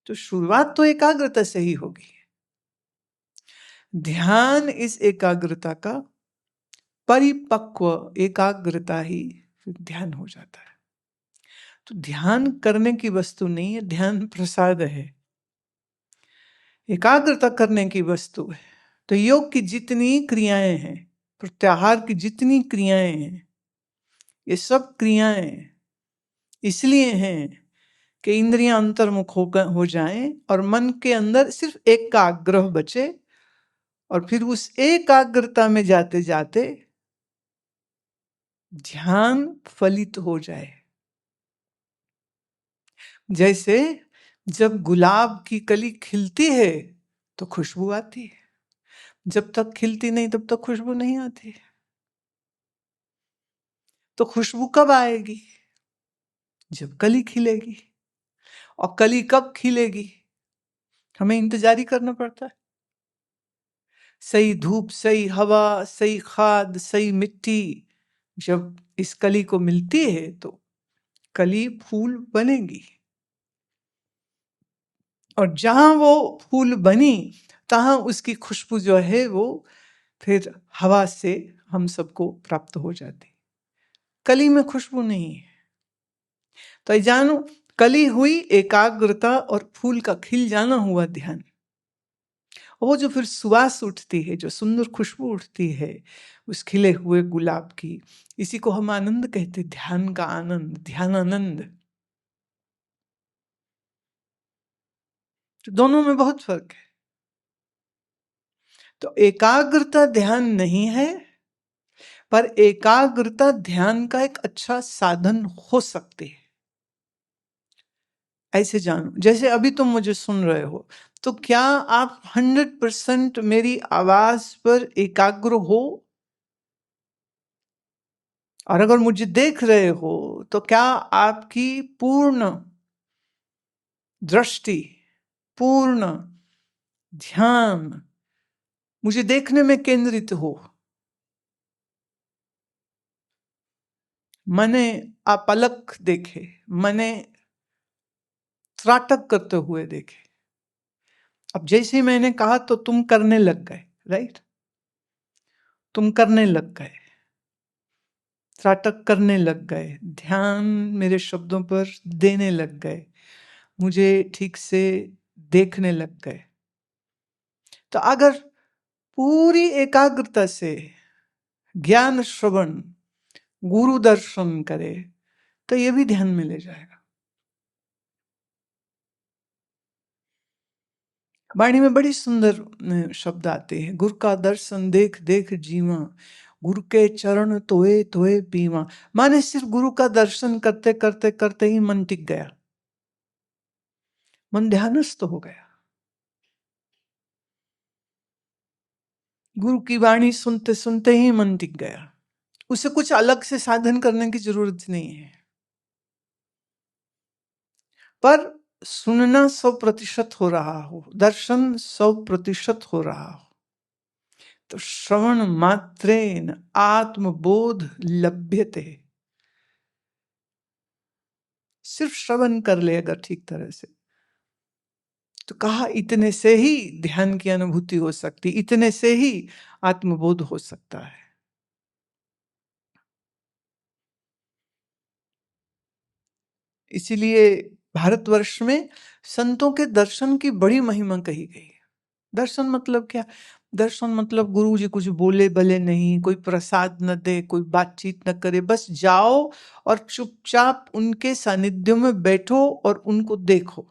तो शुरुआत तो एकाग्रता से ही होगी। ध्यान इस एकाग्रता का परिपक्व एकाग्रता ही ध्यान हो जाता है। तो ध्यान करने की वस्तु नहीं है, ध्यान प्रसाद है, एकाग्रता करने की वस्तु है। तो योग की जितनी क्रियाएं हैं, प्रत्याहार की जितनी क्रियाएं हैं, ये सब क्रियाएं इसलिए हैं कि इंद्रियां अंतर्मुख हो जाएं और मन के अंदर सिर्फ एकाग्रह बचे, और फिर उस एकाग्रता में जाते जाते ध्यान फलित हो जाए। जैसे जब गुलाब की कली खिलती है तो खुशबू आती है, जब तक खिलती नहीं तब तक खुशबू नहीं आती। तो खुशबू कब आएगी? जब कली खिलेगी। और कली कब खिलेगी? हमें इंतजार ही करना पड़ता है। सही धूप, सही हवा, सही खाद, सही मिट्टी जब इस कली को मिलती है तो कली फूल बनेगी। और जहां वो फूल बनी तहां उसकी खुशबू जो है वो फिर हवा से हम सबको प्राप्त हो जाती। कली में खुशबू नहीं है। तो ये जानो, कली हुई एकाग्रता और फूल का खिल जाना हुआ ध्यान। वो जो फिर सुवास उठती है, जो सुंदर खुशबू उठती है उस खिले हुए गुलाब की, इसी को हम आनंद कहते, ध्यान का आनंद, ध्यान आनंद। तो दोनों में बहुत फर्क है। तो एकाग्रता ध्यान नहीं है, पर एकाग्रता ध्यान का एक अच्छा साधन हो सकती है। ऐसे जानो, जैसे अभी तुम मुझे सुन रहे हो, तो क्या आप 100% मेरी आवाज पर एकाग्र हो? और अगर मुझे देख रहे हो तो क्या आपकी पूर्ण दृष्टि, पूर्ण ध्यान मुझे देखने में केंद्रित हो? मने आप पलक देखे, मने त्राटक करते हुए देखे। अब जैसे ही मैंने कहा तो तुम करने लग गए, राइट? तुम करने लग गए, त्राटक करने लग गए, ध्यान मेरे शब्दों पर देने लग गए, मुझे ठीक से देखने लग गए। तो अगर पूरी एकाग्रता से ज्ञान श्रवण, गुरु दर्शन करे तो ये भी ध्यान में ले जाएगा। वाणी में बड़ी सुंदर शब्द आते हैं, गुरु का दर्शन देख देख जीवा, गुरु के चरण तोए तोए पीवा। माने सिर्फ गुरु का दर्शन करते करते करते ही मन टिक गया, मन ध्यानस्थ हो गया। गुरु की वाणी सुनते सुनते ही मन टिक गया। उसे कुछ अलग से साधन करने की जरूरत नहीं है। पर सुनना 100% हो रहा हो, दर्शन 100% हो रहा हो, तो श्रवण मात्रेन आत्मबोध लभ्यते। सिर्फ श्रवण कर ले अगर ठीक तरह से, तो कहा इतने से ही ध्यान की अनुभूति हो सकती, इतने से ही आत्मबोध हो सकता है। इसीलिए भारतवर्ष में संतों के दर्शन की बड़ी महिमा कही गई है। दर्शन मतलब क्या? दर्शन मतलब गुरु जी कुछ बोले भले नहीं, कोई प्रसाद न दे, कोई बातचीत न करे, बस जाओ और चुपचाप उनके सानिध्य में बैठो और उनको देखो।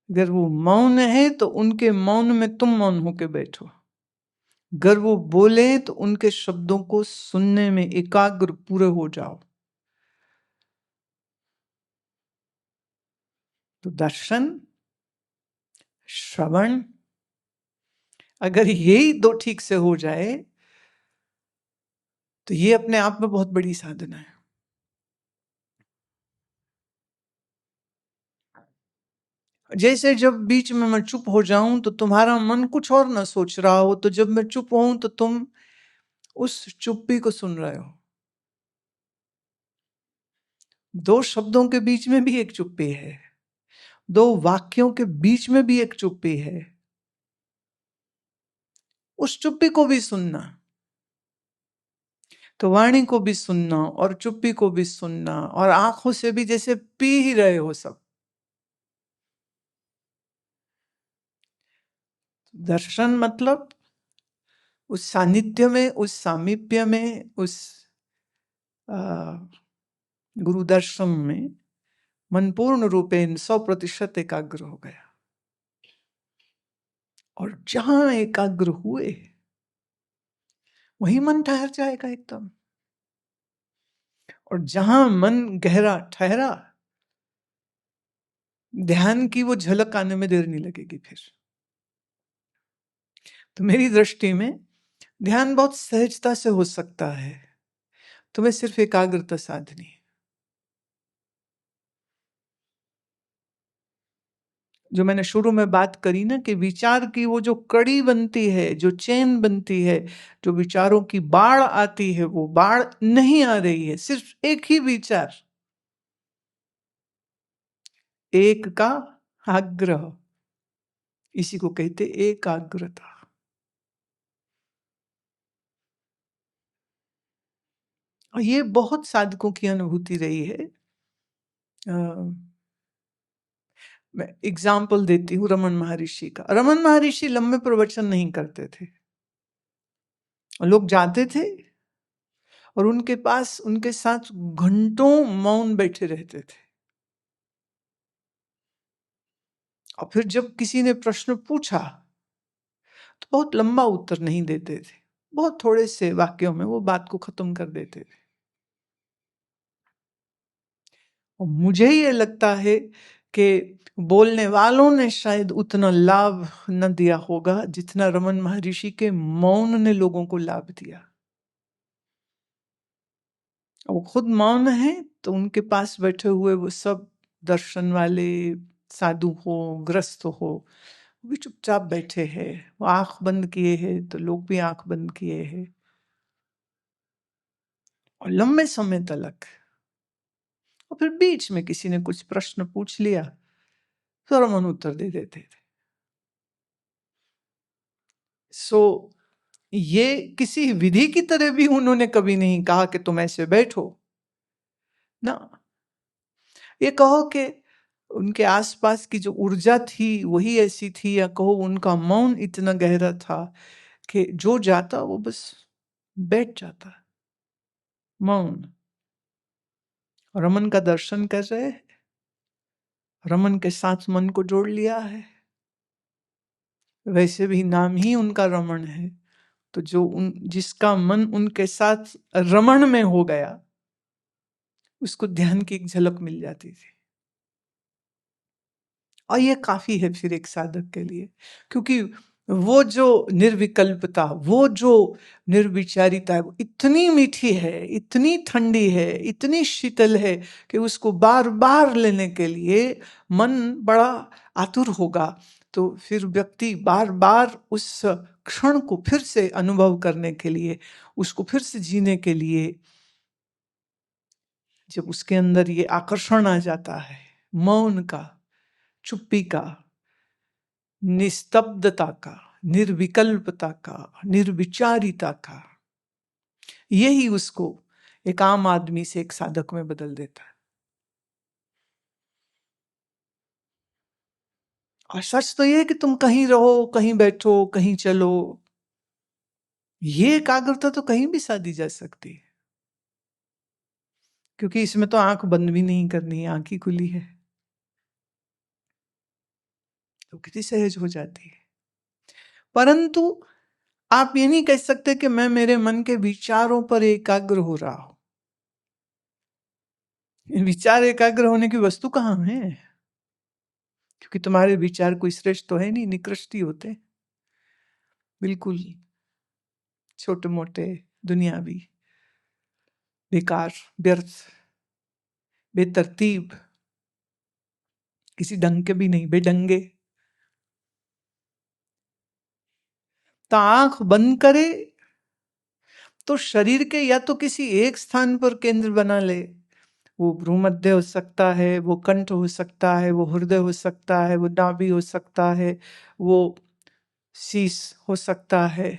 अगर वो मौन है तो उनके मौन में तुम मौन होके बैठो। अगर वो बोले तो उनके शब्दों को सुनने में एकाग्र पूरे हो जाओ। तो दर्शन, श्रवण, अगर यही दो ठीक से हो जाए तो ये अपने आप में बहुत बड़ी साधना है। जैसे जब बीच में मैं चुप हो जाऊं तो तुम्हारा मन कुछ और ना सोच रहा हो, तो जब मैं चुप हूं तो तुम उस चुप्पी को सुन रहे हो। दो शब्दों के बीच में भी एक चुप्पी है, दो वाक्यों के बीच में भी एक चुप्पी है। उस चुप्पी को भी सुनना, तो वाणी को भी सुनना और चुप्पी को भी सुनना, और आंखों से भी जैसे पी ही रहे हो सब। दर्शन मतलब उस सानिध्य में, उस सामीप्य में, उस गुरु दर्शन में मन पूर्ण रूपेण 100% एकाग्र हो गया। और जहां एकाग्र हुए वही मन ठहर जाएगा एकदम। और जहां मन गहरा ठहरा, ध्यान की वो झलक आने में देर नहीं लगेगी फिर। तो मेरी दृष्टि में ध्यान बहुत सहजता से हो सकता है, तुम्हें सिर्फ एकाग्रता साधनी है। जो मैंने शुरू में बात करी ना कि विचार की वो जो कड़ी बनती है, जो चेन बनती है, जो विचारों की बाढ़ आती है, वो बाढ़ नहीं आ रही है, सिर्फ एक ही विचार, एक का आग्रह, इसी को कहते एकाग्रता। और ये बहुत साधकों की अनुभूति रही है। मैं एग्जाम्पल देती हूँ रमन महर्षि का। रमन महर्षि लंबे प्रवचन नहीं करते थे, लोग जाते थे और उनके पास, उनके साथ घंटों मौन बैठे रहते थे। और फिर जब किसी ने प्रश्न पूछा तो बहुत लंबा उत्तर नहीं देते थे, बहुत थोड़े से वाक्यों में वो बात को खत्म कर देते थे। और मुझे ये लगता है कि बोलने वालों ने शायद उतना लाभ न दिया होगा जितना रमन महर्षि के मौन ने लोगों को लाभ दिया। वो खुद मौन है तो उनके पास बैठे हुए वो सब दर्शन वाले साधु हो, ग्रस्त हो, वो भी चुपचाप बैठे हैं। वो आंख बंद किए हैं तो लोग भी आंख बंद किए हैं, और लंबे समय तक। और फिर बीच में किसी ने कुछ प्रश्न पूछ लिया तो रमन उत्तर दे देते थे। सो ये किसी विधि की तरह भी उन्होंने कभी नहीं कहा कि तुम ऐसे बैठो ना। ये कहो कि उनके आसपास की जो ऊर्जा थी वही ऐसी थी, या कहो उनका मौन इतना गहरा था कि जो जाता वो बस बैठ जाता मौन। रमन का दर्शन कर रहे, रमन के साथ मन को जोड़ लिया है। वैसे भी नाम ही उनका रमन है, तो जो जिसका मन उनके साथ रमण में हो गया उसको ध्यान की एक झलक मिल जाती थी। और ये काफी है फिर एक साधक के लिए, क्योंकि वो जो निर्विकल्पता, वो जो निर्विचारिता है, वो इतनी मीठी है, इतनी ठंडी है, इतनी शीतल है कि उसको बार बार लेने के लिए मन बड़ा आतुर होगा। तो फिर व्यक्ति बार बार उस क्षण को फिर से अनुभव करने के लिए, उसको फिर से जीने के लिए, जब उसके अंदर ये आकर्षण आ जाता है मौन का, चुप्पी का, निस्तब्धता का, निर्विकल्पता का, निर्विचारिता का, यही उसको एक आम आदमी से एक साधक में बदल देता है। और सच तो ये है कि तुम कहीं रहो, कहीं बैठो, कहीं चलो, ये एकाग्रता तो कहीं भी साधी जा सकती है, क्योंकि इसमें तो आंख बंद भी नहीं करनी है, आंख ही खुली है, तो कितनी सहज हो जाती है। परंतु आप ये नहीं कह सकते कि मैं मेरे मन के विचारों पर एकाग्र हो रहा हूं। विचार एकाग्र होने की वस्तु कहाँ है? क्योंकि तुम्हारे विचार कोई श्रेष्ठ तो है नहीं, निकृष्ट ही होते, बिल्कुल छोटे मोटे, दुनियावी, बेकार, व्यर्थ, बेतरतीब, किसी ढंग के भी नहीं, बेढंगे। तो आंख बंद करे तो शरीर के या तो किसी एक स्थान पर केंद्र बना ले, वो भ्रूमध्य हो सकता है, वो कंठ हो सकता है, वो हृदय हो सकता है, वो नाभि हो सकता है, वो शीश हो सकता है,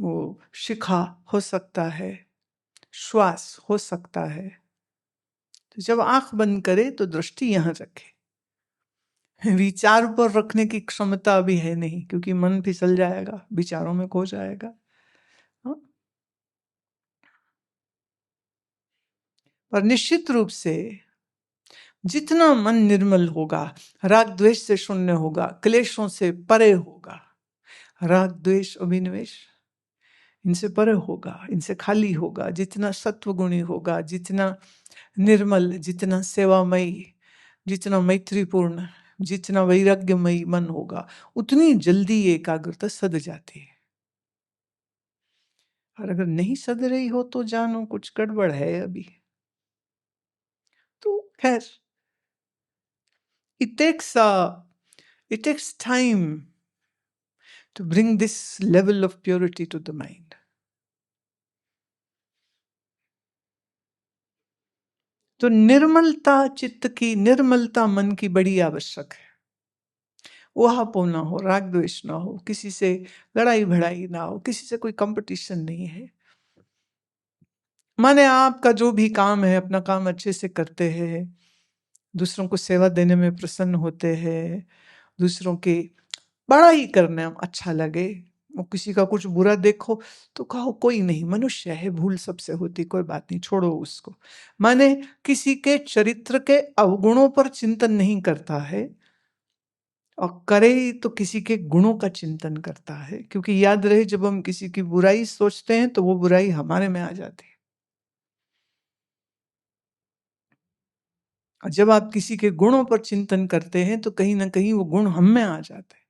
वो शिखा हो सकता है, श्वास हो सकता है। तो जब आंख बंद करे तो दृष्टि यहां रखे। विचार पर रखने की क्षमता अभी है नहीं, क्योंकि मन फिसल जाएगा, विचारों में खो जाएगा। हाँ? पर निश्चित रूप से जितना मन निर्मल होगा, राग द्वेष से शून्य होगा, क्लेशों से परे होगा, राग द्वेष अभिनिवेश इनसे परे होगा, इनसे खाली होगा, जितना सत्वगुणी होगा, जितना निर्मल, जितना सेवामयी, जितना मैत्रीपूर्ण, जितना वैराग्यमयी मन होगा, उतनी जल्दी एकाग्रता सद जाती है। और अगर नहीं सद रही हो तो जानो कुछ गड़बड़ है अभी। तो खैर, it takes time to bring this level of purity to the mind. तो निर्मलता चित्त की, निर्मलता मन की बड़ी आवश्यक है। वहां ना हो, राग द्वेष ना हो, किसी से लड़ाई भड़ाई ना हो, किसी से कोई कंपटीशन नहीं है। माने आपका जो भी काम है, अपना काम अच्छे से करते हैं, दूसरों को सेवा देने में प्रसन्न होते हैं, दूसरों की बड़ा ही करने में अच्छा लगे। वो किसी का कुछ बुरा देखो तो कहो कोई नहीं, मनुष्य है, भूल सबसे होती, कोई बात नहीं, छोड़ो उसको। माने किसी के चरित्र के अवगुणों पर चिंतन नहीं करता है, और करे तो किसी के गुणों का चिंतन करता है। क्योंकि याद रहे, जब हम किसी की बुराई सोचते हैं तो वो बुराई हमारे में आ जाती है, और जब आप किसी के गुणों पर चिंतन करते हैं तो कहीं ना कहीं वो गुण हम में आ जाते हैं।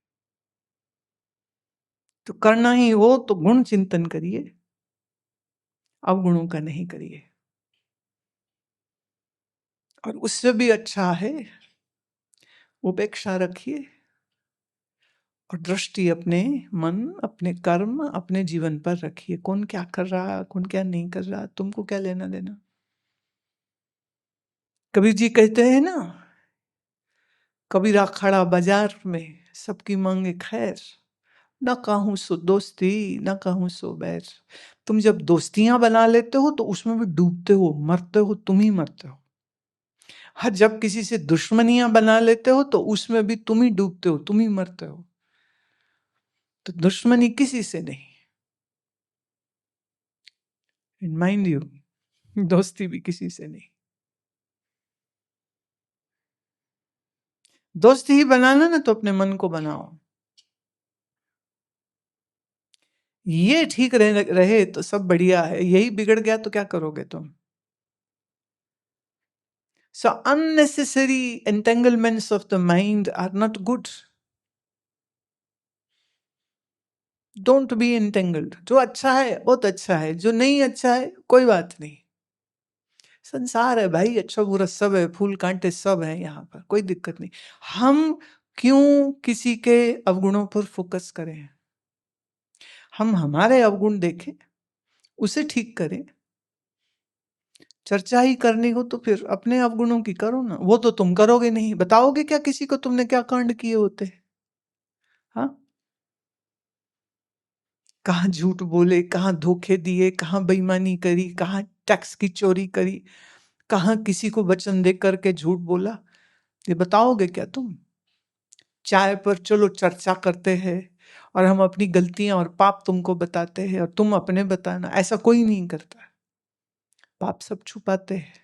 तो करना ही हो तो गुण चिंतन करिए, अवगुणों का नहीं करिए। और उससे भी अच्छा है उपेक्षा रखिए और दृष्टि अपने मन, अपने कर्म, अपने जीवन पर रखिए। कौन क्या कर रहा, कौन क्या नहीं कर रहा, तुमको क्या लेना देना। कबीर जी कहते हैं ना, कबीरा खड़ा बाजार में, सबकी मांगे खैर, न कहूं सो दोस्ती, न कहूं सो बैर। तुम जब दोस्तियां बना लेते हो तो उसमें भी डूबते हो, मरते हो, तुम ही मरते हो। हर जब किसी से दुश्मनियां बना लेते हो तो उसमें भी तुम ही डूबते हो, तुम ही मरते हो। तो दुश्मनी किसी से नहीं, इन माइंड यू, दोस्ती भी किसी से नहीं। दोस्ती ही बनाना ना तो अपने मन को बनाओ। ये ठीक रहे तो सब बढ़िया है, यही बिगड़ गया तो क्या करोगे तुम। So unnecessary entanglements of the mind are not good. Don't be entangled. जो अच्छा है बहुत अच्छा है, जो नहीं अच्छा है कोई बात नहीं। संसार है भाई, अच्छा बुरा सब है, फूल कांटे सब है, यहाँ पर कोई दिक्कत नहीं। हम क्यों किसी के अवगुणों पर फोकस करें। हम हमारे अवगुण देखें, उसे ठीक करें। चर्चा ही करनी हो तो फिर अपने अवगुणों की करो ना, वो तो तुम करोगे नहीं, बताओगे क्या किसी को तुमने क्या कांड किए होते। हाँ, कहाँ झूठ बोले, कहाँ धोखे दिए, कहाँ बेईमानी करी, कहाँ टैक्स की चोरी करी, कहाँ किसी को वचन दे करके झूठ बोला, ये बताओगे क्या तुम। चाय पर चलो चर्चा करते हैं और हम अपनी गलतियां और पाप तुमको बताते हैं और तुम अपने बताना, ऐसा कोई नहीं करता। पाप सब छुपाते हैं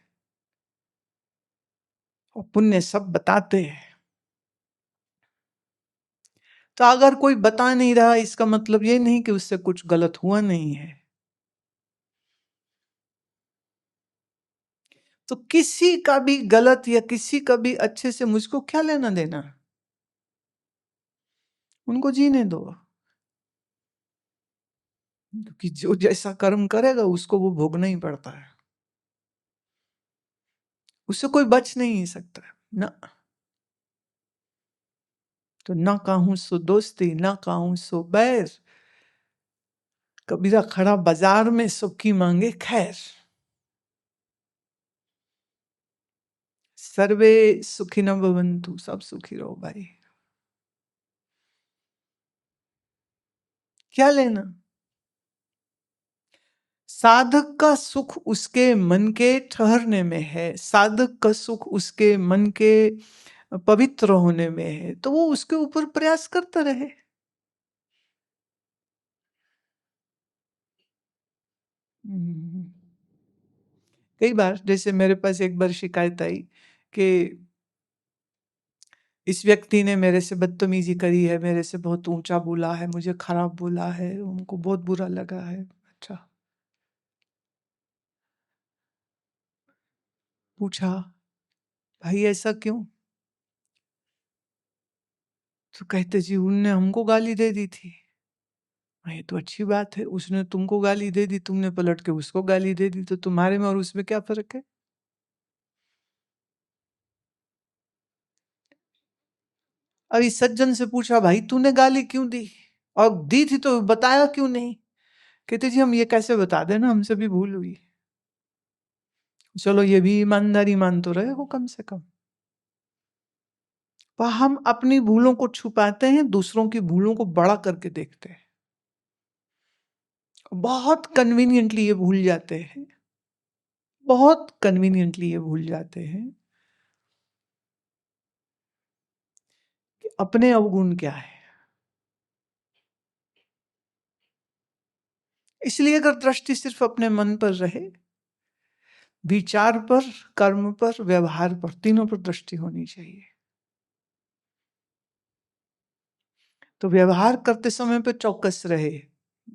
और पुण्य सब बताते हैं। तो अगर कोई बता नहीं रहा, इसका मतलब ये नहीं कि उससे कुछ गलत हुआ नहीं है। तो किसी का भी गलत या किसी का भी अच्छे से मुझको क्या लेना देना, उनको जीने दो। क्योंकि जो जैसा कर्म करेगा उसको वो भोगना ही पड़ता है, उससे कोई बच नहीं सकता ना। तो ना कहूं सो दोस्ती, ना कहूं सो बैर, कबीरा खड़ा बाजार में सबकी मांगे खैर। सर्वे सुखिनः भवन्तु, सब सुखी रहो भाई। क्या लेना? साधक का सुख उसके मन के ठहरने में है, साधक का सुख उसके मन के पवित्र होने में है, तो वो उसके ऊपर प्रयास करता रहे। कई बार, जैसे मेरे पास एक बार शिकायत आई कि इस व्यक्ति ने मेरे से बदतमीजी करी है, मेरे से बहुत ऊंचा बोला है, मुझे खराब बोला है, उनको बहुत बुरा लगा है। अच्छा, पूछा, भाई ऐसा क्यों? तो कहते जी उनने हमको गाली दे दी थी। ये तो अच्छी बात है, उसने तुमको गाली दे दी, तुमने पलट के उसको गाली दे दी, तो तुम्हारे में और उसमें क्या फर्क है? अब इस सज्जन से पूछा, भाई तूने गाली क्यों दी, और दी थी तो बताया क्यों नहीं? कहते जी हम ये कैसे बता देना, हमसे भी भूल हुई। चलो ये भी ईमानदारी मान तो रहे हो कम से कम। पर हम अपनी भूलों को छुपाते हैं, दूसरों की भूलों को बड़ा करके देखते हैं, बहुत कन्वीनियंटली ये भूल जाते हैं, बहुत कन्वीनियंटली ये भूल जाते हैं कि अपने अवगुण क्या है। इसलिए अगर दृष्टि सिर्फ अपने मन पर रहे, विचार पर, कर्म पर, व्यवहार पर, तीनों पर दृष्टि होनी चाहिए। तो व्यवहार करते समय पे चौकस रहे,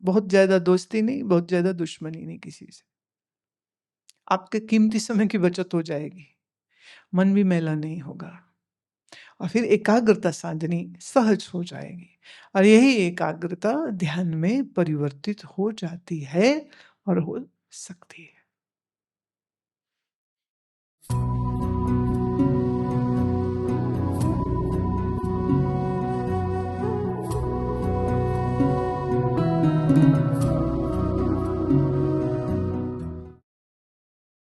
बहुत ज्यादा दोस्ती नहीं, बहुत ज्यादा दुश्मनी नहीं किसी से। आपके कीमती समय की बचत हो जाएगी, मन भी मैला नहीं होगा, और फिर एकाग्रता साधनी सहज हो जाएगी, और यही एकाग्रता ध्यान में परिवर्तित हो जाती है और हो सकती है।